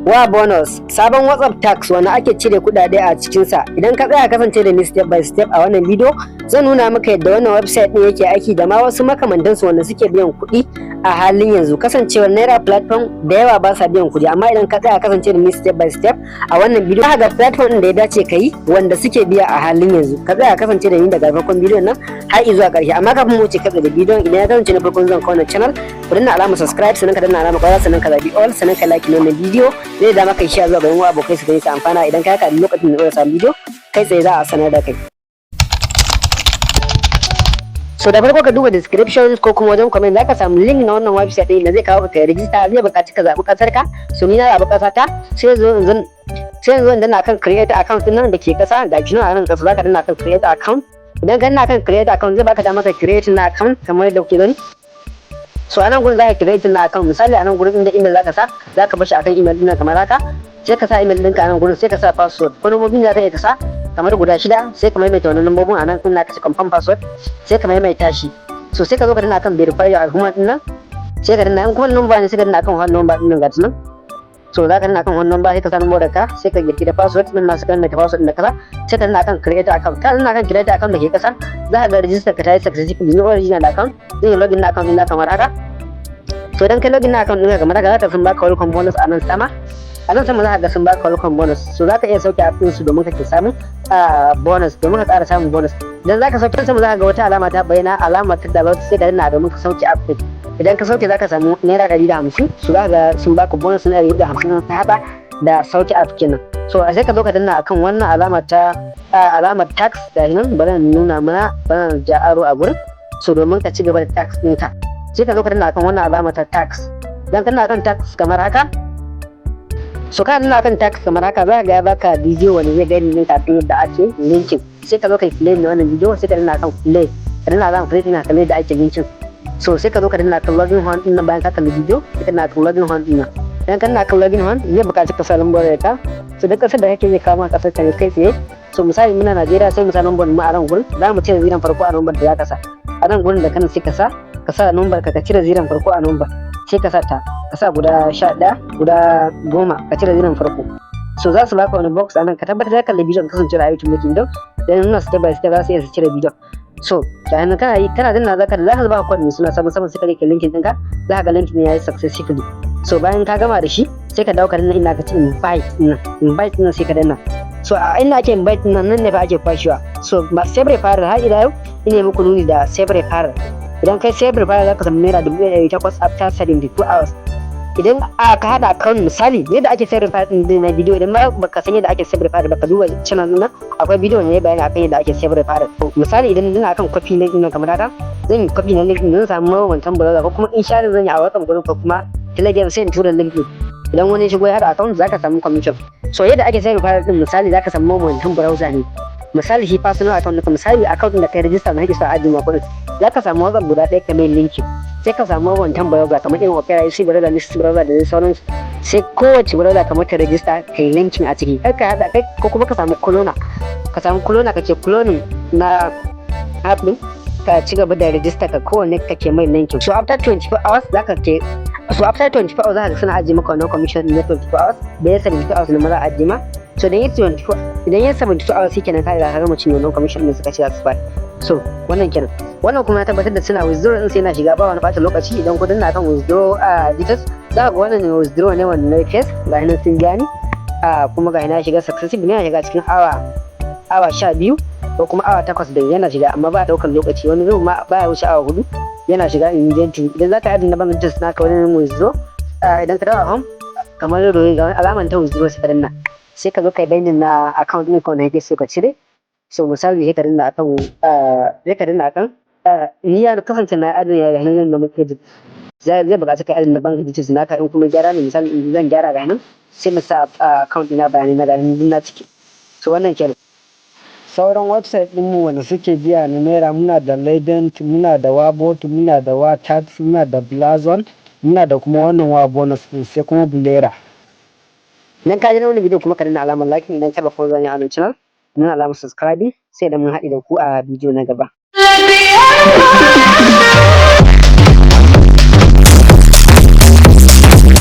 Wa bonus sabon WhatsApp tax wanda ake cire kudade a cikinsa. Idan ka tsaya kasance da ni step by step a wannan bidiyo zan nuna maka yadda wannan website din yake aiki da ma wasu makamantansu wanda suke biyan kuɗi a halin yanzu. Kasancewar naira platform da yawa ba sa biyan kuɗi, amma idan ka tsaya kasance da ni step by step a wannan bidiyo za ga platform din da ya dace ka yi wanda suke biya a halin yanzu. Ka tsaya kasance da ni daga farkon bidiyon nan har zuwa ƙarshe. Amma kafin mu wuce katse da bidiyon, idan ya kasance na farkon zan kawo na channel, ku danna alamar subscribe, sannan ka danna alamar ƙwararra, sannan ka zabi all, sannan ka like wannan bidiyo. Zai da maka shi zuwa ga yan abokai su gani su amfana. Idan ka haka lokacin da samu bidiyo kai tsaye za a sanar da kai. So da farko ka duba description ko kuma wajen comment zaka samu link na wannan website din da zai kawo ka register. Zai buƙaci ka zaɓi ƙasar ka, so ni na zaɓi ƙasa ta, sai yanzu in danna kan create account din nan da ke ƙasa da shi nan a nan ƙasa zaka danna kan create account. Idan ka danna kan create account zai baka dama ka create na account kamar yadda kuke gani. So a nan gurin za ka create na account, misali a nan gurin inda email za ka sa, za ka bar shi akan email ɗin kamar haka, sai ka sa email ɗinka a nan gurin, sai ka sa password ko lambobin da ka sa kamar guda 6, sai ka maimaita wannan lambobin a nan kuma ka ci confirm password, sai ka maimaita shi. So sai ka zo ka danna akan verify your human ɗin nan, sai ka danna in kuma number ne sai ka danna akan wannan number ɗin nan ga nan. So za ka danna akan wannan number sai ka sa number da ka, sai ka girki da password ɗin nan, sai ka danna password ɗin da ka sa, sai ka danna akan create account. Ka danna akan create account da ke ƙasa, za ka ga register ka ta yi successfully, no original account, zai yi login na account ɗin kamar haka. So idan kai login na account ɗinka kamar haka, za ka sun baka welcome bonus a nan sama. A nan sama za ka ga sun baka welcome bonus. So za ka iya sauke app ɗinsu domin ka ke samun bonus, domin ka ƙara samun bonus. Idan za ka sauke sama za ka ga wata alama ta bayyana, alama ta download, sai ka danna domin ka sauke app ɗin. Idan ka sauke za ka samu naira 150. So za ka ga sun baka bonus na 150 ta haɗa da sauke app kenan. So sai ka zo ka danna akan wannan alamar tax da nan, bari nuna mana, bari ja aro a gurin. So domin ka ci gaba da tax ɗinka, sai ka zo ka danna akan wannan alama ta tax. Dan kana kan tax kamar haka, so ka danna akan tax kamar haka, za ka ga baka bidiyo wanda zai gani ne kafin da ake linkin. Sai ka zo ka yi play na wannan bidiyo, sai ka danna akan play, ka danna akan play ina kamar da ake linkin. So sai ka zo ka danna akan login home din nan, bayan ka kalli bidiyo sai ka danna akan login home din nan. Idan ka danna akan login home zai buƙaci ka sa lambar ka. So duk ƙasar da kake zai kawo kasar ka kai tsaye. So misali muna Najeriya, sai mu sa lambar mu a nan gurin, za mu cire ziran farko a lambar da za ka sa a nan gurin da kana, sai ka sa number ka cire ziran farko a number, sai ka sa ta, ka sa guda 11, guda 10, ka cire ziran farko. So za su baka wani box a nan, ka tabbatar da kalli bidiyon kasance da YouTube making don dan nuna step by step za su iya su cire bidiyon. So kana danna za ka baka code mai suna samun sai ka rike linkin ɗinka, za ka ga linkin ya yi successfully. So bayan ka gama da shi sai ka dawo ka danna ina ka ce invite ɗin sai ka danna. So a inda ake invite nan ne fa ake kwashewa. So sai fara har ila yau ina muku nuni da sai fara. Idan kai sai fara za ka samu naira 1800 after 72 hours. Idan ka hada account, misali yadda ake sai fara din na bidiyo, idan baka san yadda ake sai fara ba, ka duba channel nan akwai bidiyo ne bayani akan yadda ake sai fara. Misali idan ina akan copy link din kamar haka, zan yi copy na link din, zan samu wancan browser ko kuma in share zan yi a WhatsApp gurin ko kuma Telegram, sai in tura link din. Idan wani shigo ya hada account zaka samu commission. So yadda ake sai fara din, misali zaka samu wancan browser ne. Misali shi personal account ɗinka, misali account da kai register na kake sa ajiye ma kuɗin, za ka samu WhatsApp guda ɗaya ka mai linki, sai ka samu wancan browser kamar irin Opera, UC browser, List browser da sauransu, sai kowace browser kamar ta register ka yi linkin a ciki. Kar ka haɗa kai, ko kuma ka samu clona ka ce cloning na app ɗin, ka ci gaba da register ka kowanne kake mai linkin. So after 24 hours za ka ce, za ka suna ajiye maka wannan commission na 24 hours, da ya 72 hours ne ma za a ajiye ma. So idan ya 72 hours shi kenan ka riga ka gama cin wannan commission din suka ce za su fara. So wannan kenan. Wannan kuma ya tabbatar da suna withdraw din sai na shiga ba wani bata lokaci. Idan kudin na kan withdraw details, za ka ga wannan ne withdraw ne wannan na face, ga hinan sun gani kuma ga hinan shiga successful ne, ya shiga cikin awa 12 ko kuma awa 8 da yana shiga, amma ba daukar lokaci, wani zai ma ba ya wuce awa 4 yana shiga immediately. Idan za ka yi na bank details naka wani withdraw, idan ka dawo home kamar ga alaman ta withdraw sai ka danna, sai ka zo kai bayanin na account ɗin kawai da sai ka cire. So misali sai ka danna akan ni ya kasance na adana ya hanyar da muke zai buƙaci kai adana bank details naka. In kuma gyara ne, misali in zan gyara ga nan, sai mu sa account ɗina bayanai na ganin na ciki. So wannan kenan. Sauran website ɗinmu wanda suke biya na naira, muna da Ledent, muna da Wabot, muna da Watax, muna da Blazon, muna da kuma wannan wa bonus ɗin, sai kuma Bulera. Idan ka ji na wani bidiyo kuma ka danna alamar like, idan ka ba ko zan yi a channel, danna alamar subscribe, sai da mun haɗu da ku a bidiyo na gaba.